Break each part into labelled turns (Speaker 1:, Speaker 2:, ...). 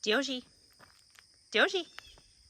Speaker 1: Dioji,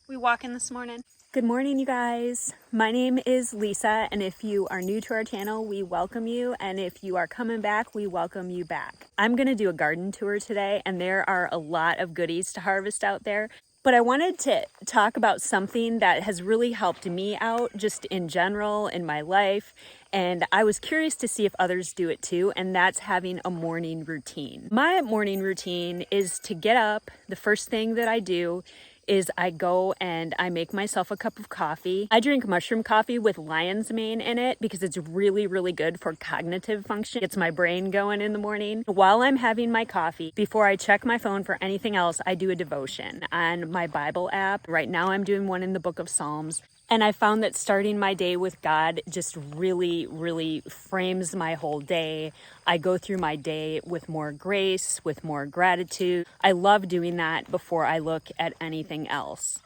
Speaker 1: we walking this morning?
Speaker 2: Good morning, you guys. My name is Lisa, and if you are new to our channel, we welcome you. And if you are coming back, we welcome you back. I'm going to do a garden tour today, and there are a lot of goodies to harvest out there. But I wanted to talk about something that has really helped me out just in general in my life. And I was curious to see if others do it too, and that's having a morning routine. My morning routine is to get up. The first thing that I do is I go and I make myself a cup of coffee. I drink mushroom coffee with lion's mane in it because it's really, really good for cognitive function. It gets my brain going in the morning. While I'm having my coffee, before I check my phone for anything else, I do a devotion on my Bible app. Right now I'm doing one in the book of Psalms. And I found that starting my day with God just really, really frames my whole day. I go through my day with more grace, with more gratitude. I love doing that before I look at anything else.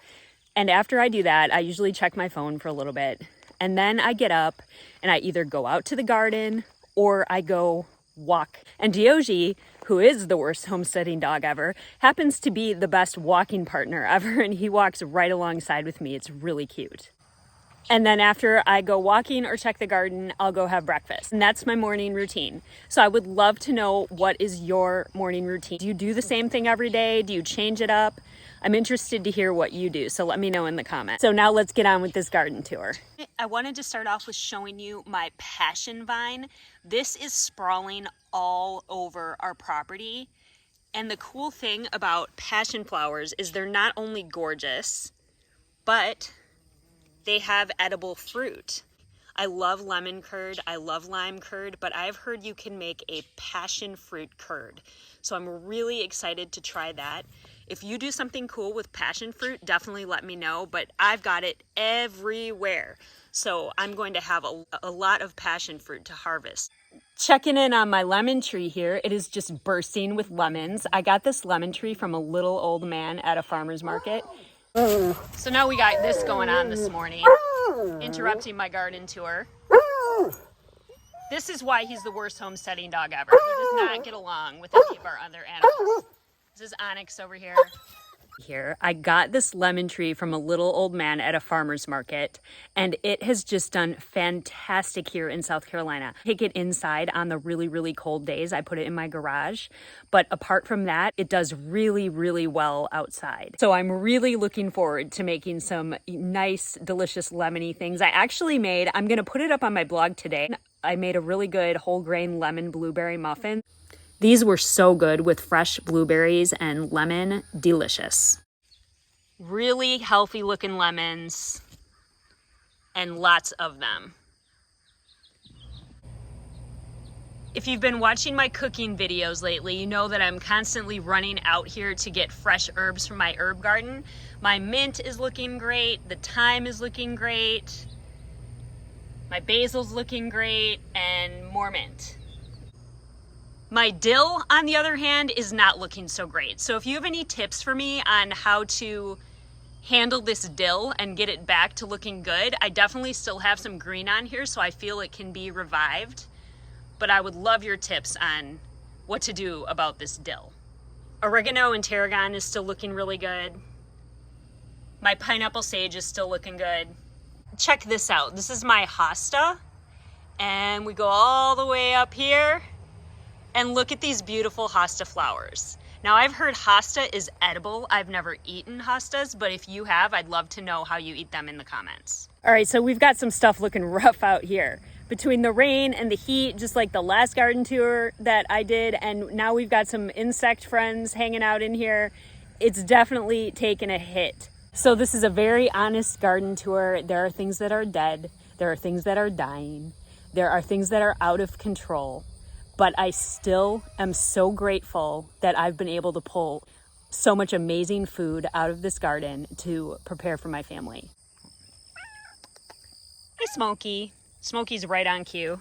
Speaker 2: And after I do that, I usually check my phone for a little bit. And then I get up and I either go out to the garden or I go walk. And Dioji, who is the worst homesteading dog ever, happens to be the best walking partner ever, and he walks right alongside with me. It's really cute. And then after I go walking or check the garden, I'll go have breakfast. And that's my morning routine. So I would love to know, what is your morning routine? Do you do the same thing every day? Do you change it up? I'm interested to hear what you do, so let me know in the comments. So now let's get on with this garden tour.
Speaker 1: I wanted to start off with showing you my passion vine. This is sprawling all over our property. And the cool thing about passion flowers is they're not only gorgeous, but they have edible fruit. I love lemon curd, I love lime curd, but I've heard you can make a passion fruit curd. So I'm really excited to try that. If you do something cool with passion fruit, definitely let me know, but I've got it everywhere. So I'm going to have a lot of passion fruit to harvest.
Speaker 2: Checking in on my lemon tree here. It is just bursting with lemons. I got this lemon tree from a little old man at a farmer's market.
Speaker 1: So now we got this going on this morning, interrupting my garden tour. This is why he's the worst homesteading dog ever. He does not get along with any of our other animals. This is Onyx over here.
Speaker 2: I got this lemon tree from a little old man at a farmer's market, and it has just done fantastic here in South Carolina. I take it inside on the really, really cold days. I put it in my garage, but apart from that, it does really, really well outside. So I'm really looking forward to making some nice, delicious lemony things. I'm gonna put it up on my blog today. I made a really good whole grain lemon blueberry muffin. These were so good with fresh blueberries and lemon, delicious.
Speaker 1: Really healthy looking lemons, and lots of them. If you've been watching my cooking videos lately, you know that I'm constantly running out here to get fresh herbs from my herb garden. My mint is looking great, the thyme is looking great, my basil's looking great, and more mint. My dill, on the other hand, is not looking so great. So if you have any tips for me on how to handle this dill and get it back to looking good, I definitely still have some green on here, so I feel it can be revived. But I would love your tips on what to do about this dill. Oregano and tarragon is still looking really good. My pineapple sage is still looking good. Check this out. This is my hosta, and we go all the way up here. And look at these beautiful hosta flowers. Now, I've heard hosta is edible. I've never eaten hostas, but if you have, I'd love to know how you eat them in the comments.
Speaker 2: All right, so we've got some stuff looking rough out here. Between the rain and the heat, just like the last garden tour that I did, and now we've got some insect friends hanging out in here, it's definitely taken a hit. So this is a very honest garden tour. There are things that are dead. There are things that are dying. There are things that are out of control. But I still am so grateful that I've been able to pull so much amazing food out of this garden to prepare for my family.
Speaker 1: Hey, Smokey. Smokey's right on cue.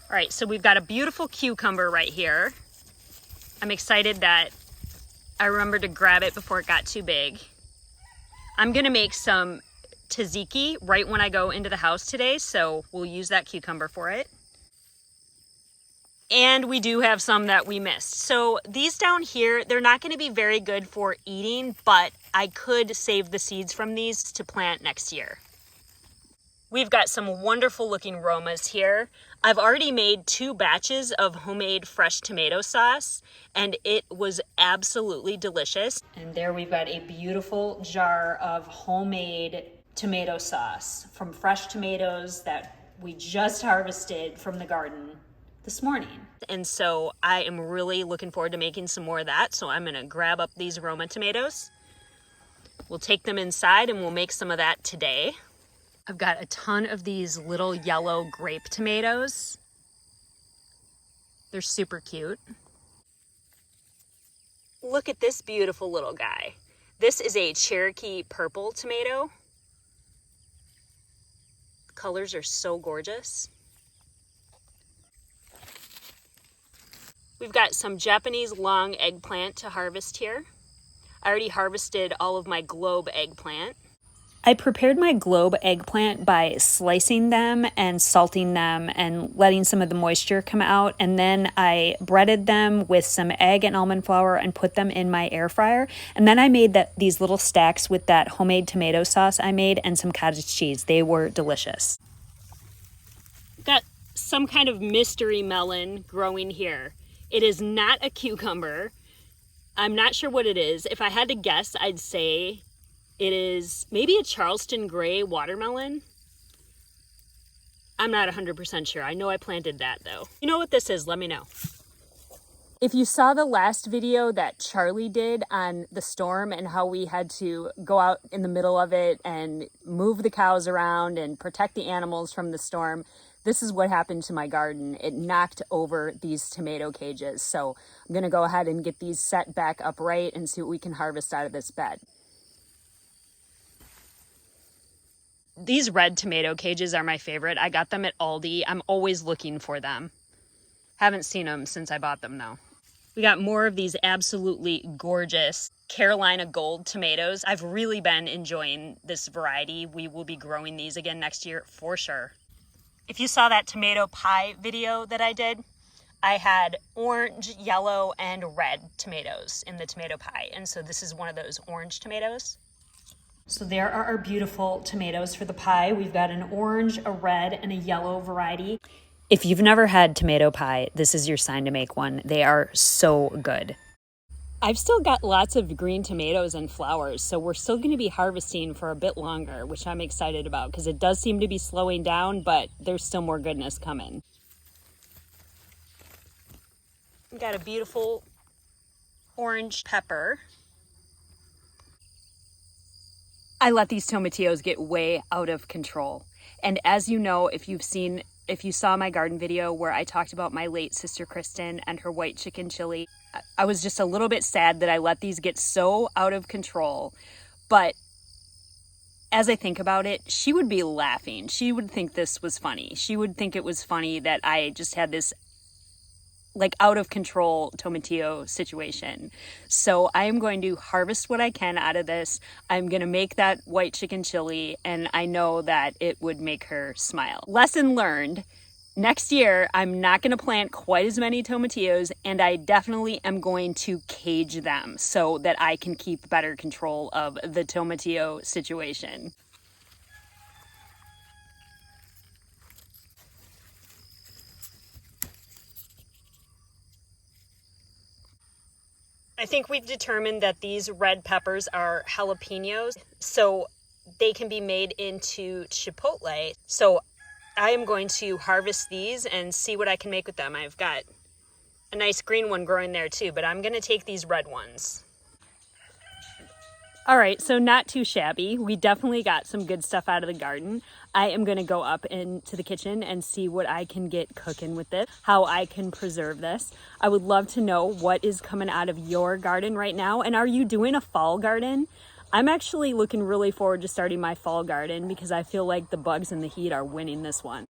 Speaker 1: All right, so we've got a beautiful cucumber right here. I'm excited that I remembered to grab it before it got too big. I'm gonna make some tzatziki right when I go into the house today, so we'll use that cucumber for it. And we do have some that we missed. So these down here, they're not going to be very good for eating, but I could save the seeds from these to plant next year. We've got some wonderful looking Romas here. I've already made 2 batches of homemade fresh tomato sauce, and it was absolutely delicious. And there we've got a beautiful jar of homemade tomato sauce from fresh tomatoes that we just harvested from the garden this morning. And so I am really looking forward to making some more of that. So I'm gonna grab up these Roma tomatoes. We'll take them inside and we'll make some of that today. I've got a ton of these little yellow grape tomatoes. They're super cute. Look at this beautiful little guy. This is a Cherokee purple tomato. Colors are so gorgeous. We've got some Japanese long eggplant to harvest here. I already harvested all of my globe eggplant.
Speaker 2: I prepared my globe eggplant by slicing them and salting them and letting some of the moisture come out. And then I breaded them with some egg and almond flour and put them in my air fryer. And then I made these little stacks with that homemade tomato sauce I made and some cottage cheese. They were delicious.
Speaker 1: Got some kind of mystery melon growing here. It is not a cucumber. I'm not sure what it is. If I had to guess, I'd say it is maybe a Charleston gray watermelon. I'm not 100% sure. I know I planted that though. You know what this is? Let me know. If you saw the last video that Charlie did on the storm and how we had to go out in the middle of it and move the cows around and protect the animals from the storm, this is what happened to my garden. It knocked over these tomato cages. So I'm gonna go ahead and get these set back upright and see what we can harvest out of this bed. These red tomato cages are my favorite. I got them at Aldi. I'm always looking for them. Haven't seen them since I bought them though. We got more of these absolutely gorgeous Carolina Gold tomatoes. I've really been enjoying this variety. We will be growing these again next year for sure. If you saw that tomato pie video that I did, I had orange, yellow, and red tomatoes in the tomato pie. And so this is one of those orange tomatoes. So there are our beautiful tomatoes for the pie. We've got an orange, a red, and a yellow variety. If you've never had tomato pie, this is your sign to make one. They are so good. I've still got lots of green tomatoes and flowers, so we're still going to be harvesting for a bit longer, which I'm excited about because it does seem to be slowing down, but there's still more goodness coming. We've got a beautiful orange pepper. I let these tomatillos get way out of control. And as you know, if you saw my garden video where I talked about my late sister Kristen and her white chicken chili, I was just a little bit sad that I let these get so out of control. But as I think about it, she would be laughing. She would think this was funny. She would think it was funny that I just had this like out of control tomatillo situation. So I am going to harvest what I can out of this. I'm going to make that white chicken chili, and I know that it would make her smile. Lesson learned. Next year, I'm not going to plant quite as many tomatillos, and I definitely am going to cage them so that I can keep better control of the tomatillo situation. I think we've determined that these red peppers are jalapenos, so they can be made into chipotle. So I am going to harvest these and see what I can make with them. I've got a nice green one growing there too, but I'm going to take these red ones. All right, so not too shabby. We definitely got some good stuff out of the garden. I am going to go up into the kitchen and see what I can get cooking with this, how I can preserve this. I would love to know what is coming out of your garden right now, and are you doing a fall garden? I'm actually looking really forward to starting my fall garden because I feel like the bugs and the heat are winning this one.